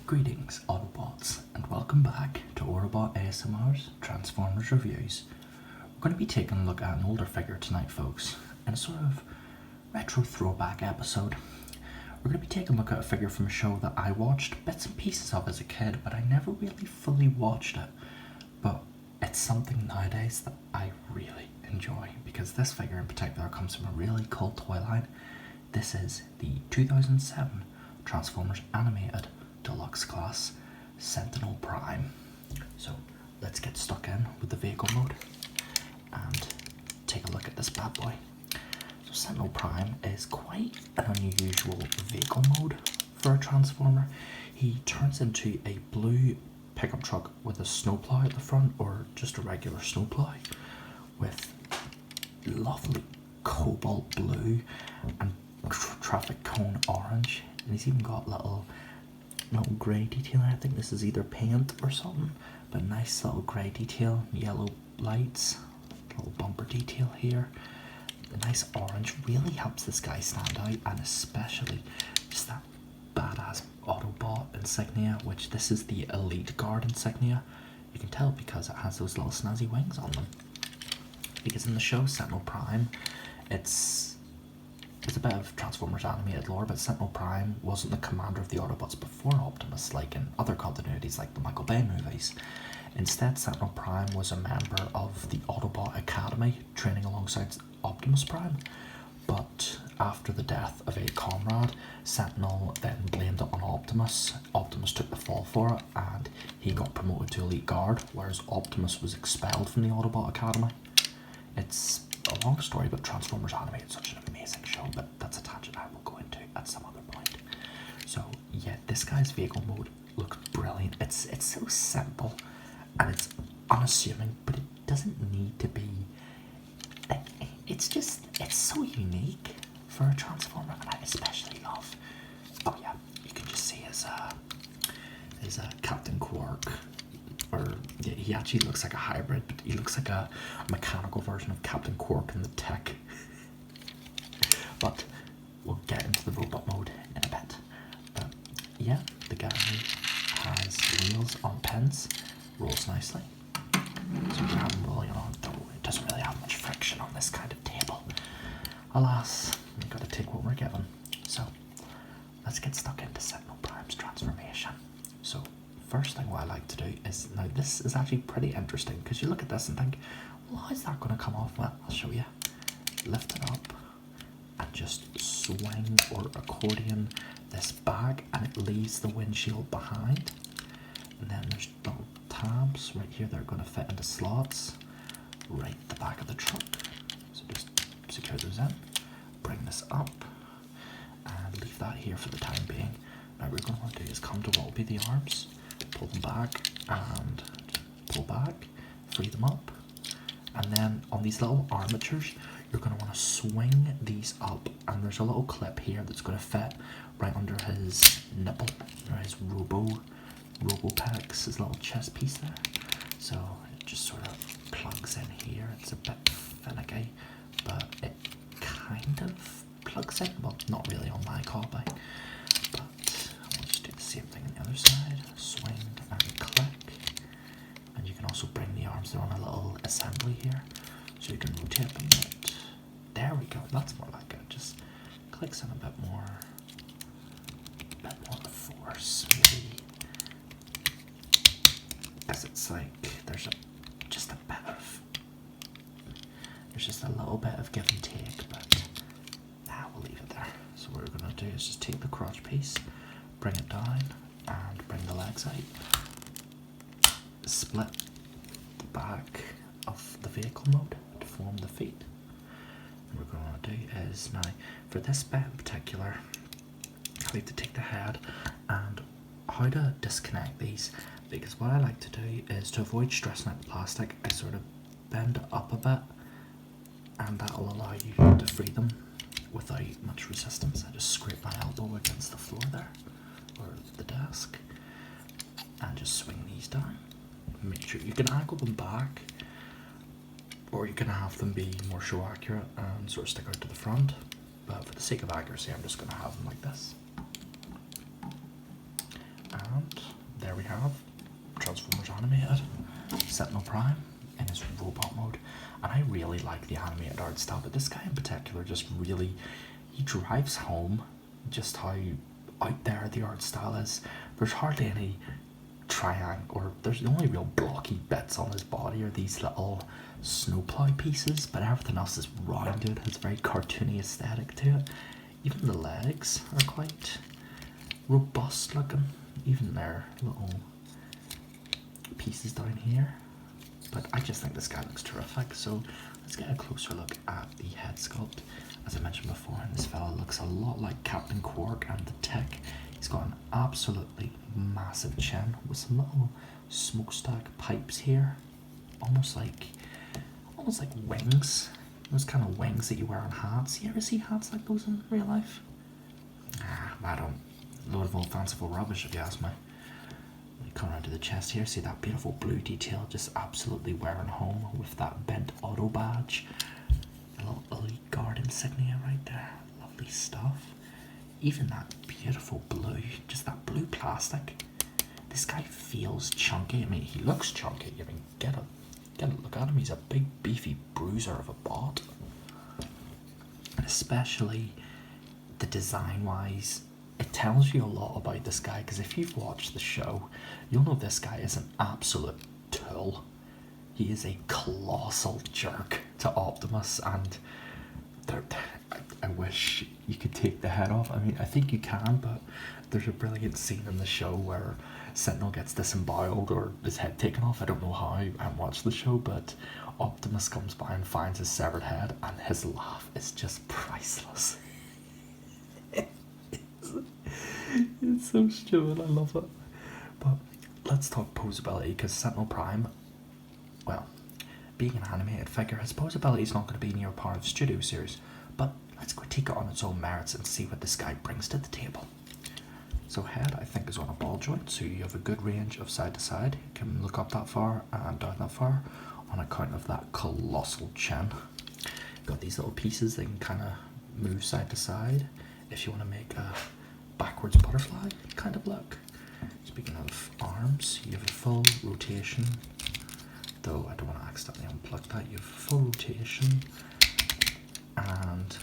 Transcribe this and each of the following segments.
Greetings Autobots and welcome back to Autobot ASMR's Transformers Reviews. We're going to be taking a look at an older figure tonight, folks, in a sort of retro throwback episode. We're going to be taking a look at a figure from a show that I watched bits and pieces of as a kid, but I never really fully watched it. But it's something nowadays that I really enjoy, because this figure in particular comes from a really cool toy line. This is the 2007 Transformers animated Deluxe class Sentinel Prime. So let's get stuck in with the vehicle mode and take a look at this bad boy. So Sentinel Prime is quite an unusual vehicle mode for a Transformer. He turns into a blue pickup truck with a snowplow at the front, or just a regular snowplow with lovely cobalt blue and traffic cone orange, and he's even got little grey detail. I think this is either paint or something, but nice little grey detail, yellow lights, little bumper detail here. The nice orange really helps this guy stand out, and especially just that badass Autobot insignia, which this is the Elite Guard insignia. You can tell because it has those little snazzy wings on them. Because in the show Sentinel Prime, it's a bit of Transformers animated lore, but Sentinel Prime wasn't the commander of the Autobots before Optimus, like in other continuities like the Michael Bay movies. Instead, Sentinel Prime was a member of the Autobot Academy, training alongside Optimus Prime. But after the death of a comrade, Sentinel then blamed it on Optimus. Optimus took the fall for it, and he got promoted to Elite Guard, whereas Optimus was expelled from the Autobot Academy. It's a long story, but Transformers animated such an amazing show, but that's a tangent I will go into at some other point. So yeah, this guy's vehicle mode looks brilliant. It's so simple and it's unassuming, but it doesn't need to be. It's so unique for a Transformer, and I especially love. Oh yeah, you can just see his Captain Qwark. Or yeah, he actually looks like a hybrid, but he looks like a mechanical version of Captain Qwark in the tech. But we'll get into the robot mode in a bit. But yeah, the guy has wheels on pins, rolls nicely. So you can have him rolling on, though it doesn't really have much friction on this kind of table. Alas, we've got to take what we're given. So let's get stuck into Sentinel Prime's transformation. So first thing what I like to do is, now this is actually pretty interesting, because you look at this and think, well, how's that going to come off? Well, I'll show you. Lift it up and just swing or accordion this back, and it leaves the windshield behind. And then there's little tabs right here that are going to fit into slots right at the back of the truck. So just secure those in, bring this up, and leave that here for the time being. Now what we're going to want to do is come to what will be the arms, pull them back and pull back, free them up, and then on these little armatures you're going to want to swing these up, and there's a little clip here that's going to fit right under his nipple, or his robo pecs, his little chest piece there. So it just sort of plugs in here. It's a bit finicky, but it kind of plugs in. Well, not really on my copy, but I'll just do the same thing on the other side. Swing and click, and you can also bring the arms. They're on a little assembly here, so you can rotate them a bit. There we go, that's more like it. Just clicks in a bit more force, maybe, as it's like there's just a little bit of give and take, but we'll leave it there. So what we're going to do is just take the crotch piece, bring it down, and bring the legs out. Split the back of the vehicle mode to form the feet. What we're going to do is, now for this bit in particular, I like to take the head and how to disconnect these, because what I like to do is, to avoid stressing out the plastic, I sort of bend it up a bit, and that will allow you to free them without much resistance. I just scrape my elbow against the floor there, or the desk, and just swing these down. Make sure you can angle them back, or you can have them be more show accurate and sort of stick out to the front, but for the sake of accuracy I'm just going to have them like this. And there we have Transformers animated Sentinel Prime in his robot mode. And I really like the animated art style, but this guy in particular just really, he drives home just how out there the art style is. There's hardly any triangle, or there's the only real blocky bits on his body are these little snowplow pieces, but everything else is rounded, has a very cartoony aesthetic to it. Even the legs are quite robust looking, even their little pieces down here. But I just think this guy looks terrific, so let's get a closer look at the head sculpt. As I mentioned before, this fella looks a lot like Captain Qwark and the Tick. He's got an absolutely massive chin with some little smokestack pipes here, almost like wings. Those kind of wings that you wear on hats. You ever see hats like those in real life? I don't. A load of old fanciful rubbish, if you ask me. Come around to the chest here, see that beautiful blue detail just absolutely wearing home with that bent auto badge. A little elite guard insignia right there. Lovely stuff. Even that beautiful blue, just that blue plastic. This guy feels chunky. I mean, he looks chunky. I mean, get a look at him. He's a big, beefy bruiser of a bot. And especially the design-wise, it tells you a lot about this guy, because if you've watched the show, you'll know this guy is an absolute tool. He is a colossal jerk to Optimus, and I wish you could take the head off. I mean, I think you can, but there's a brilliant scene in the show where Sentinel gets disemboweled or his head taken off. I don't know how, I haven't watched the show, but Optimus comes by and finds his severed head, and his laugh is just priceless. It's so stupid, I love it. But let's talk posability, because Sentinel Prime, well, being an animated figure, his posability is not going to be near par of the Studio Series, but let's critique it on its own merits and see what this guy brings to the table. So head, I think, is on a ball joint, so you have a good range of side to side. You can look up that far and down that far on account of that colossal chin. Got these little pieces that can kind of move side to side if you want to make a backwards butterfly kind of look. Speaking of arms, you have a full rotation, though I don't want to accidentally unplug that. You have full rotation and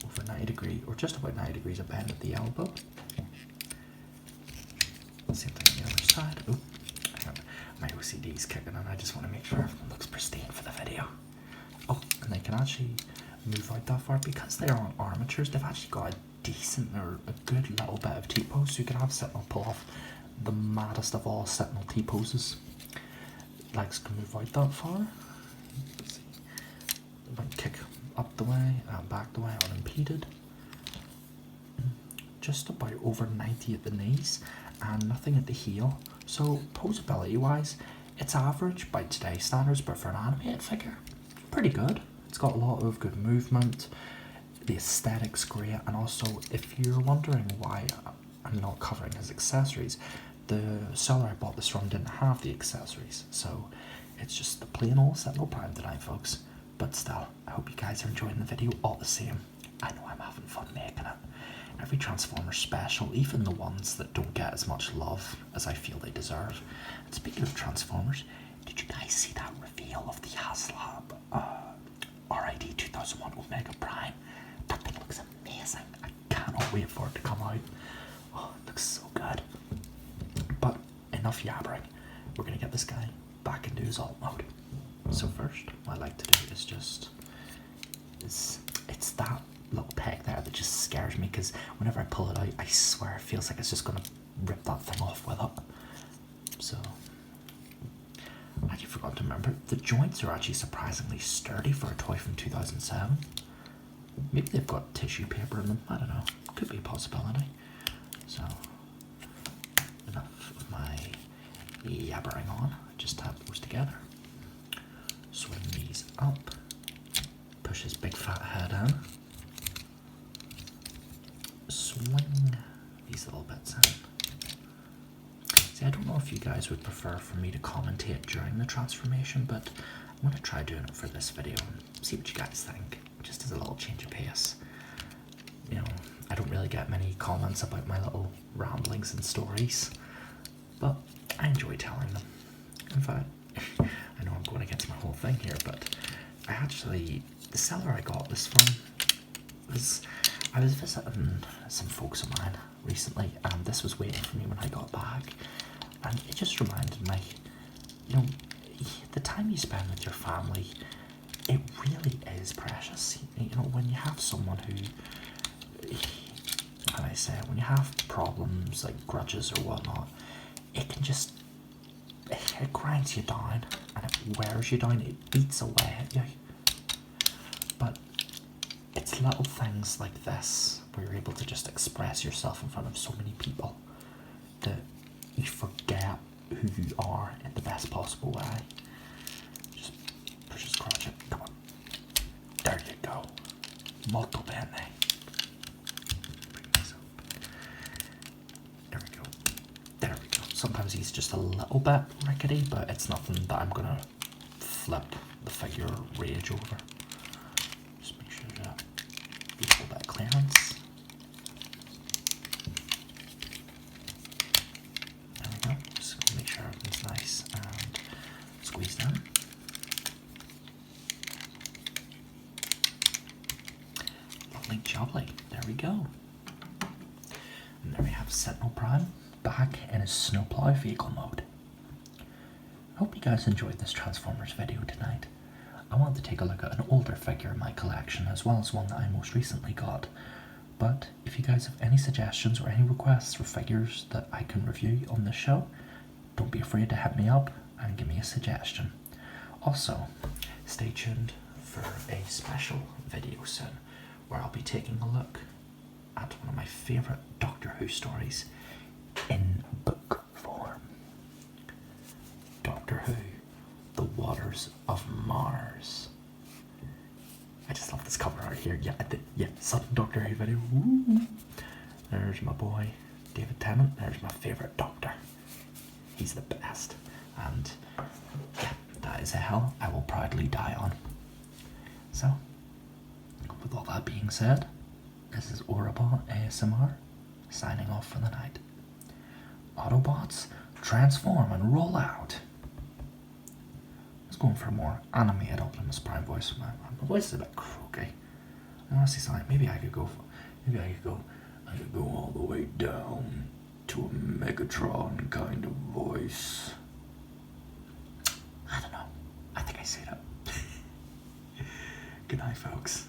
over 90 degrees, or just about 90 degrees of bend at the elbow. Same thing on the other side. Oh, my OCD's kicking in. I just want to make sure everything looks pristine for the video. Oh, and they can actually move out that far because they're on armatures. They've actually got a decent or a good little bit of T-pose, so you can have Sentinel pull off the maddest of all Sentinel T-poses. Legs can move out that far. Let's see. Might kick up the way and back the way unimpeded. Just about over 90 at the knees and nothing at the heel. So posability wise, it's average by today's standards, but for an animated figure, pretty good. It's got a lot of good movement. The aesthetic's great, and also if you're wondering why I'm not covering his accessories, the seller I bought this from didn't have the accessories, so it's just the plain old Sentinel Prime tonight, folks. But still, I hope you guys are enjoying the video all the same. I know I'm having fun making it. Every Transformer special, even the ones that don't get as much love as I feel they deserve. And speaking of Transformers, did you guys see that reveal of the HasLab RID 2001 Omega Prime? That thing looks amazing. I cannot wait for it to come out. Oh, it looks so good. But enough yabbering. We're going to get this guy back into his alt mode. So first, what I like to do is just... It's that little peg there that just scares me, because whenever I pull it out, I swear it feels like it's just going to rip that thing off with it. So... I actually forgot to remember, the joints are actually surprisingly sturdy for a toy from 2007. Maybe they've got tissue paper in them, I don't know. Could be a possibility. So, enough of my yabbering on. Just tap those together. Swing these up. Push his big fat head in. Swing these little bits in. See, I don't know if you guys would prefer for me to commentate during the transformation, but I'm going to try doing it for this video and see what you guys think, just as a little change of pace. You know, I don't really get many comments about my little ramblings and stories, but I enjoy telling them. In fact, I know I'm going against my whole thing here, but I actually, the seller I got this from was, I was visiting some folks of mine recently, and this was waiting for me when I got back, and it just reminded me, you know, the time you spend with your family, it really is precious. You know, when you have someone who, how can I say, when you have problems like grudges or whatnot, it can just, it grinds you down and it wears you down, it beats away at you. But it's little things like this where you're able to just express yourself in front of so many people that you forget who you are in the best possible way. Just push his crotch in. Come on. There you go. Molto bene. Bring this up. There we go. There we go. Sometimes he's just a little bit rickety, but it's nothing that I'm gonna flip the figure rage over. Just make sure that a little bit of clearance. There we go. Just gonna make sure everything's nice and squeezed in. Lovely jubbly. There we go. And there we have Sentinel Prime back in his snowplow vehicle mode. I hope you guys enjoyed this Transformers video tonight. I wanted to take a look at an older figure in my collection as well as one that I most recently got. But if you guys have any suggestions or any requests for figures that I can review on this show, don't be afraid to hit me up and give me a suggestion. Also, stay tuned for a special video soon where I'll be taking a look at one of my favourite Doctor Who stories in book form. Doctor Who, The Waters of Mars. I just love this cover art here. Yeah, sudden Doctor Who video. Woo. There's my boy, David Tennant. There's my favourite Doctor. He's the best. And yeah, that is a hill I will proudly die on. So, with all that being said, this is Autobot ASMR, signing off for the night. Autobots, transform and roll out. I was going for a more animated Optimus Prime voice. My voice is a bit croaky. I honestly sound like maybe I could go all the way down to a Megatron kind of voice. I don't know. I think I say that. Good night, folks.